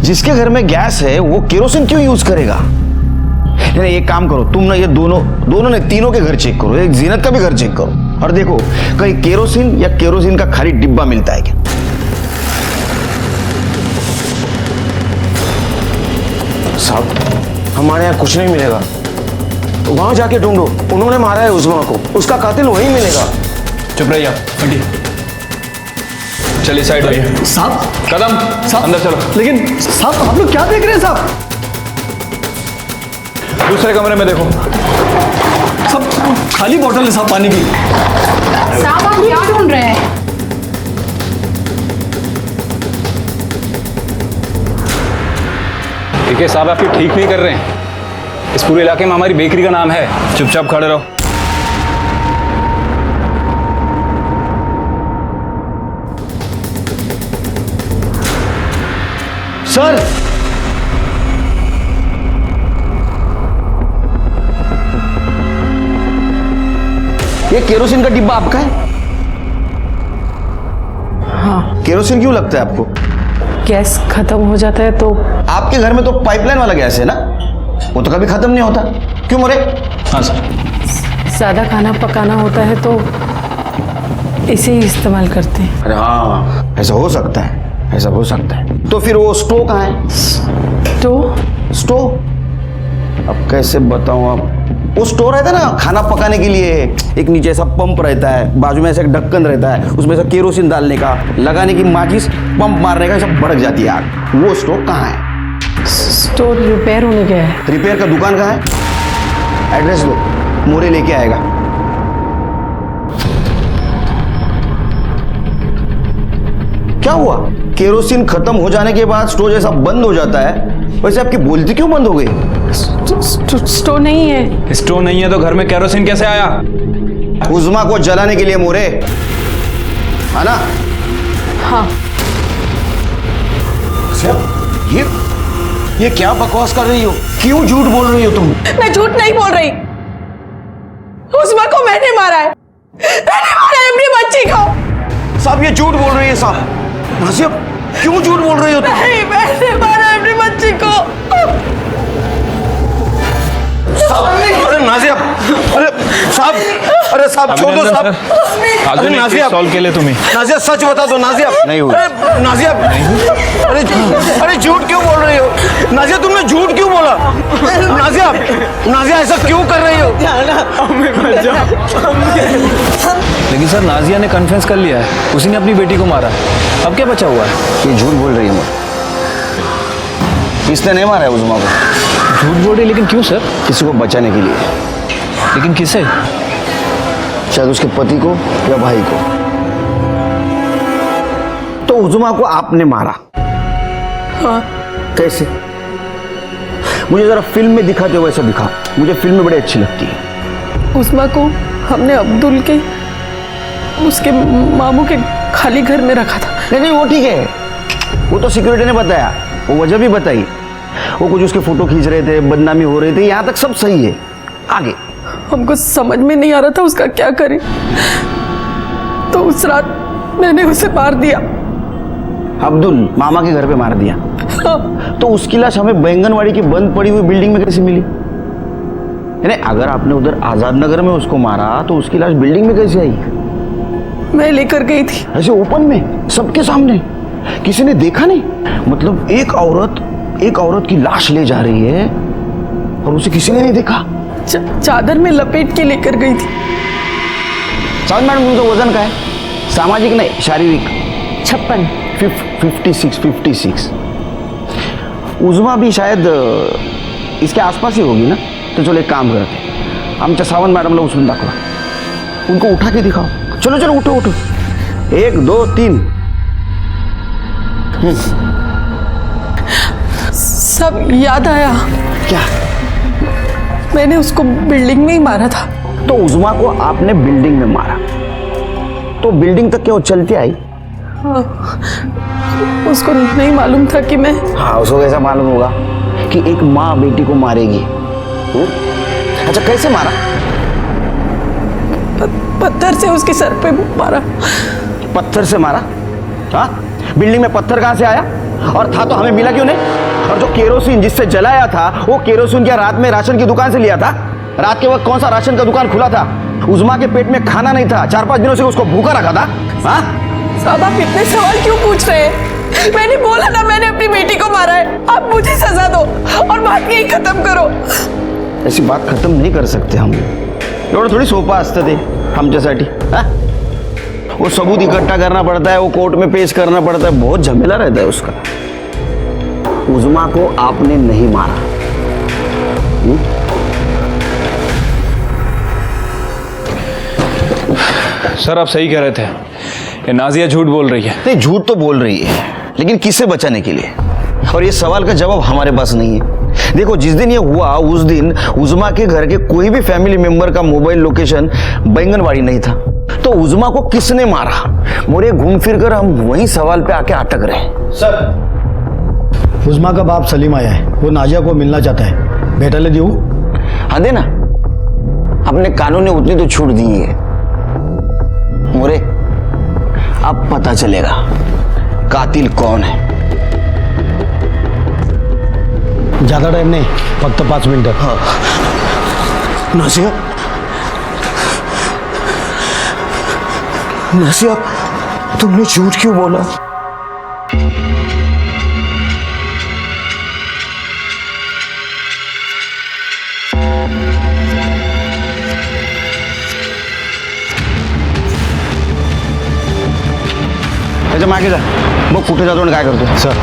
B: जिसके घर में गैस है वो केरोसिन क्यों यूज करेगा? नहीं, एक काम करो तुम ना, ये दोनों ने तीनों के घर चेक करो, एक जीनत का भी घर चेक करो और देखो कहीं केरोसिन या केरोसिन का खाली डिब्बा मिलता है क्या।
H: साहब, हमारे यहाँ कुछ नहीं मिलेगा, वहां जाके ढूंढो, उन्होंने मारा है उज़्मा को, उसका कातिल वहीं मिलेगा।
E: चुप रहिए, चलिए साइड होइए।
D: साहब,
E: कदम
D: साहब,
E: अंदर चलो।
D: लेकिन साहब, आप लोग क्या देख रहे हैं साहब?
E: दूसरे कमरे में देखो।
D: सब खाली बोतल है साहब पानी की।
I: साहब, आप क्या ढूंढ रहे हैं?
E: ठीक है साहब, आप ये ठीक नहीं कर रहे हैं। इस पूरे इलाके में हमारी बेकरी का नाम है। चुपचाप खड़े रहो।
B: सर, ये केरोसिन का डिब्बा आपका है?
I: हाँ।
B: केरोसिन क्यों लगता है आपको?
I: गैस खत्म हो जाता है तो।
B: आपके घर में तो पाइपलाइन वाला गैस है ना, वो तो कभी खत्म नहीं होता, क्यों मोरे?
E: हाँ सर।
I: ज्यादा खाना पकाना होता है तो इसे ही इस्तेमाल करते हैं।
B: अरे हाँ, ऐसा हो सकता है, ऐसा हो सकता है। तो फिर वो स्टोव कहाँ है? स्टोव? अब कैसे बताऊं आप? वो स्टोव रहता है ना खाना पकाने के लिए, एक नीचे ऐसा पंप रहता है, बाजू में ऐसा एक ढक्कन रहता है, उसमें से केरोसिन डालने का, लगाने की माचिस, पंप मारने का, सब भड़क जाती है आग। वो स्टोव कहाँ है?
I: स्टोव रिपेयर होने गया है।
B: रिपेयर का दुकान कहाँ है? एड्रेस दो, मोरे लेके आएगा। क्या हुआ? केरोसिन खत्म हो जाने के बाद स्टोव जैसा बंद हो जाता है, वैसे आपकी बोलती क्यों बंद हो गई?
I: स्टोव नहीं है।
E: स्टोव नहीं है तो घर में केरोसिन कैसे आया?
B: उज़्मा को जलाने के लिए मोरे, है ना?
I: हाँ।
H: ये क्या बकवास कर रही हो? क्यों झूठ बोल रही हो तुम?
F: मैं झूठ नहीं बोल रही, उज़्मा को मैंने मारा है, मैंने मारा है अपनी बच्ची को।
H: साहब, ये झूठ बोल रही है साहब। नाज़िया, क्यों झूठ बोल रही हो तुम?
F: नहीं, मैंने मारा है अपनी बच्ची को।
H: अरे नाज़िया, अरे साहब, अरे साहब छोड़ दो साहब। अरे नाज़िया,
E: सॉल्व के लिए तुम्हें।
H: नाज़िया सच बता दो नाज़िया।
B: नहीं हुई।
H: अरे नाज़िया, अरे झूठ क्यों बोल रही हो? नाज़िया, तुमने झूठ क्यों बोला? नाज़िया, नाज़िया ऐसा क्यों कर रही हो?
E: लेकिन सर, नाज़िया ने कन्फेस कर लिया है, उसी ने अपनी बेटी को मारा। अब क्या बचा हुआ है?
B: ये झूठ बोल रही है मोरे, इसने नहीं मारा है उज़्मा को।
E: झूठ बोल रही, लेकिन क्यों सर?
B: किसी को बचाने के लिए।
E: लेकिन किसे?
B: शायद उसके पति को या भाई को। तो उज़्मा को आपने मारा?
F: हाँ।
B: कैसे? मुझे जरा फिल्म में दिखाते हो वैसा दिखा, मुझे फिल्म में बड़ी अच्छी लगती है।
F: उज़्मा को हमने अब्दुल के उसके मामू के खाली घर में रखा था।
B: नहीं नहीं वो ठीक है, वो तो सिक्योरिटी ने बताया, वो वजह भी बताई। वो कुछ उसके फोटो खींच रहे थे, बदनामी हो रही थी, यहाँ तक सब सही है। आगे
F: हमको समझ में नहीं आ रहा था उसका क्या करें, तो उस रात मैंने उसे मार दिया।
B: अब्दुल मामा के घर पे मार दिया?
F: हाँ।
B: तो उसकी लाश हमें बैंगनवाड़ी की बंद पड़ी हुई बिल्डिंग में कैसे मिली? नहीं, अगर आपने उधर आजाद नगर में उसको मारा तो उसकी लाश बिल्डिंग में कैसे आई?
F: मैं लेकर गई थी।
B: ऐसे ओपन में सबके सामने? किसी ने देखा नहीं? मतलब एक औरत की लाश ले जा रही है और उसे किसी ने नहीं देखा?
F: चादर में लपेट के लेकर गई थी।
B: सावन मैडम तुमका वजन का है? सामाजिक नहीं, शारीरिक? 56 उज़मा भी शायद इसके आसपास ही होगी ना? तो चलो एक काम करते, आमच्या सावंत मॅडमला उचलून दाखवा, उनको उठा के दिखाओ। चलो चलो उठो उठो, 1 2 3।
F: सब याद आया।
B: क्या?
F: मैंने उसको बिल्डिंग में ही मारा था।
B: तो उज़मा को आपने बिल्डिंग में मारा, तो बिल्डिंग तक क्या वो चलती आई?
F: हाँ, उसको नहीं मालूम था कि मैं।
B: हाँ, उसको कैसा मालूम होगा कि एक माँ बेटी को मारेगी? अच्छा कैसे मारा?
F: पत्थर से उसके सर पे मारा।
B: पत्थर से मारा? हाँ, बिल्डिंग में पत्थर कहाँ से आया? और था तो हमें मिला क्यों नहीं? और जो केरोसिन जिससे जलाया था, वो केरोसिन क्या रात में राशन की दुकान से लिया था? रात के वक्त कौन सा राशन का दुकान खुला था? उज़मा के पेट में खाना नहीं था, 4-5 दिनों से उसको भूखा रखा था। हाँ?
F: साहब आप इतने सवाल क्यों पूछ रहे हैं? मैंने बोला ना मैंने अपनी बेटी को मारा है, आप मुझे सजा दो और बात यही खत्म करो।
B: ऐसी बात खत्म नहीं कर सकते हम, एवढं थोड़ी सोपं असतं ते आमच्यासाठी। हाँ? वो सबूत इकट्ठा करना पड़ता है, वो कोर्ट में पेश करना पड़ता है, बहुत झमेला रहता है उसका। उज़मा को आपने नहीं मारा।
E: सर आप सही कह रहे थे, ये नाजिया झूठ बोल रही है।
B: नहीं, झूठ तो बोल रही है, लेकिन किससे बचाने के लिए? और ये सवाल का जवाब हमारे पास नहीं है। देखो, जिस दिन ये हुआ उस दिन उज़मा के घर के कोई भी फैमिली मेंबर का मोबाइल लोकेशन बैंगनवाड़ी नहीं था। तो उज़मा को किसने मारा? मोरे घूम फिर कर हम वही सवाल पे आके अटक रहे हैं।
D: सर, उज़मा का बाप सलीम आया है, वो नाजिया को मिलना चाहता है, बेटा ले दूँ?
B: हाँ देना, अपने कानून ने उतनी तो छूट दी है। मोरे अब पता चलेगा कातिल कौन है।
D: ज्यादा टाइम नहीं, फक्त 5 मिनिटं।
B: हाँ।
H: नासिया, नासिया, तुमने झूठ क्यों बोला?
B: त्याच्या मागे जा, बघ कुठे जातो आणि काय करतो।
D: सर,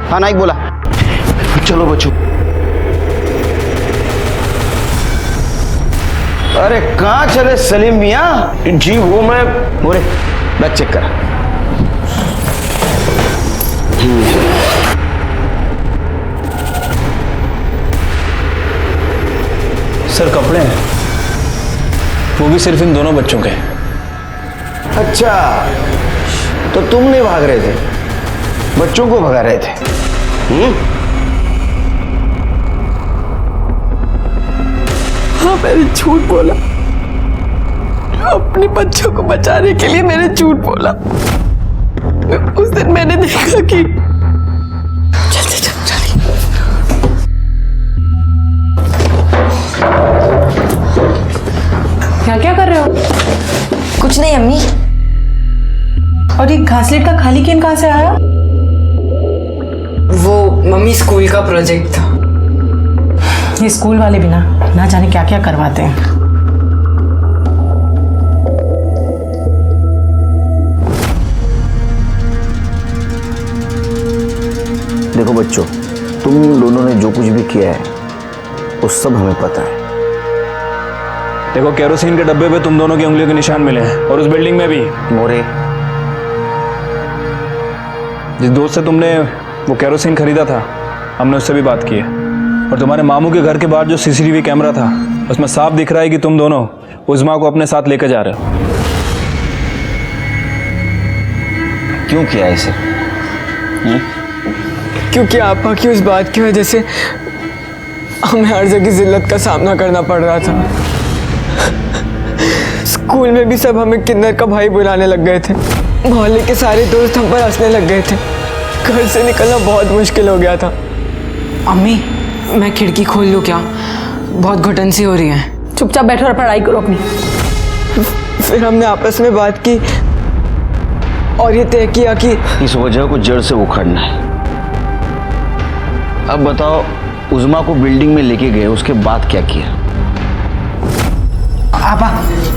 B: हाँ नाइक बोला।
H: चलो बच्चों।
B: अरे कहाँ चले सलीम मियाँ?
H: जी वो मैं
B: मोरे बैग चेक कर।
E: सर कपड़े हैं, वो भी सिर्फ इन दोनों बच्चों के।
B: अच्छा, तो तुम नहीं भाग रहे थे, बच्चों को भगा रहे थे?
F: हाँ मैंने झूठ बोला, अपने बच्चों को बचाने के लिए मैंने झूठ बोला। उस दिन मैंने देखा कि
L: क्या कर रहे हो?
O: कुछ नहीं अम्मी।
L: और ये घासलेट का खाली कैन कहाँ से आया?
P: वो मम्मी स्कूल का प्रोजेक्ट था।
L: ये स्कूल वाले भी ना जाने क्या क्या करवाते हैं।
B: देखो बच्चों, तुम दोनों ने जो कुछ भी किया है वो सब हमें पता है।
E: देखो, केरोसिन के डब्बे पे तुम दोनों की उंगलियों के निशान मिले हैं और उस बिल्डिंग में भी।
B: मोरे,
E: जिस दोस्त से तुमने वो केरोसिन खरीदा था, हमने उससे भी बात की है। और तुम्हारे मामू के घर के बाहर जो सीसीटीवी कैमरा था, उसमें साफ दिख रहा है कि तुम दोनों उज़्मा को अपने साथ लेकर जा रहे हो।
B: क्यों किया इसे?
P: क्योंकि आपा की उस बात की वजह से हमें हर जगह जिल्लत का सामना करना पड़ रहा था। स्कूल में भी सब हमें किन्नर का भाई बुलाने लग गए थे। मोहल्ले के सारे दोस्त हम पर हंसने लग गए थे। घर से निकलना बहुत मुश्किल हो गया था।
L: अम्मी, मैं खिड़की खोल लूँ क्या? बहुत घुटन सी हो रही है।
F: चुपचाप बैठो और पढ़ाई करो अपनी।
P: फिर हमने आपस में बात की और ये तय किया कि
B: इस वजह को जड़ से उखाड़ना है। अब बताओ, उज़्मा को बिल्डिंग में लेके गए, उसके बाद क्या किया?
L: आपा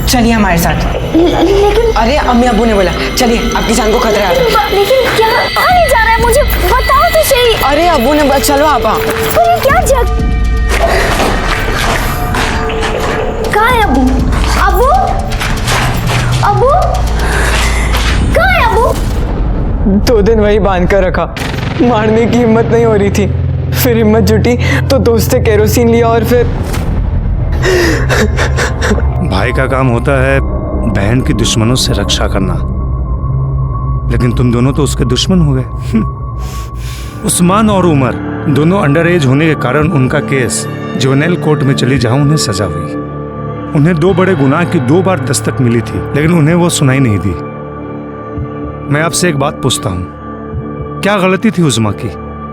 L: चलिए हमारे साथ।
F: लेकिन
L: अरे अम्मी अब्बू ने बोला चलिए, आपकी जान को खतरा है।
G: लेकिन क्या कहाँ जा रहा है, मुझे बताओ तो सही।
L: अरे अब्बू ने बोला चलो आपा।
G: अरे क्या जग, कहाँ है अब्बू? अब्बू, अब्बू, कहाँ है अब्बू?
P: 2 दिन वही बांध कर रखा, मारने की हिम्मत नहीं हो रही थी। फिर हिम्मत जुटी तो दोस्त से केरोसिन लिया और फिर
A: भाई का काम होता है बहन की दुश्मनों से रक्षा करना, लेकिन तुम दोनों तो उसके दुश्मन हो गए। उस्मान और उमर दोनों अंडर एज होने के कारण उनका केस जुवेनाइल कोर्ट में चली, जहां उन्हें सजा हुई। उन्हें 2 बड़े गुनाह की 2 बार दस्तक मिली थी, लेकिन उन्हें वो सुनाई नहीं दी। मैं आपसे एक बात पूछता हूं, क्या गलती थी उज़्मा की?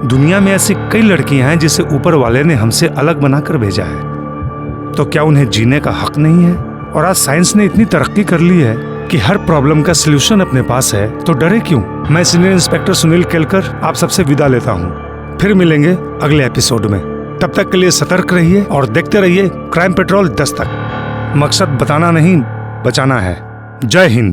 A: दुनिया में ऐसी कई लड़कियां हैं जिसे ऊपर वाले ने हमसे अलग बनाकर भेजा है, तो क्या उन्हें जीने का हक नहीं है? और आज साइंस ने इतनी तरक्की कर ली है कि हर प्रॉब्लम का सलूशन अपने पास है, तो डरे क्यों? मैं सीनियर इंस्पेक्टर सुनील केलकर आप सबसे विदा लेता हूँ। फिर मिलेंगे अगले एपिसोड में। तब तक के लिए सतर्क रहिए और देखते रहिए क्राइम पेट्रोल दस्तक। मकसद बताना नहीं, बचाना है। जय हिंद।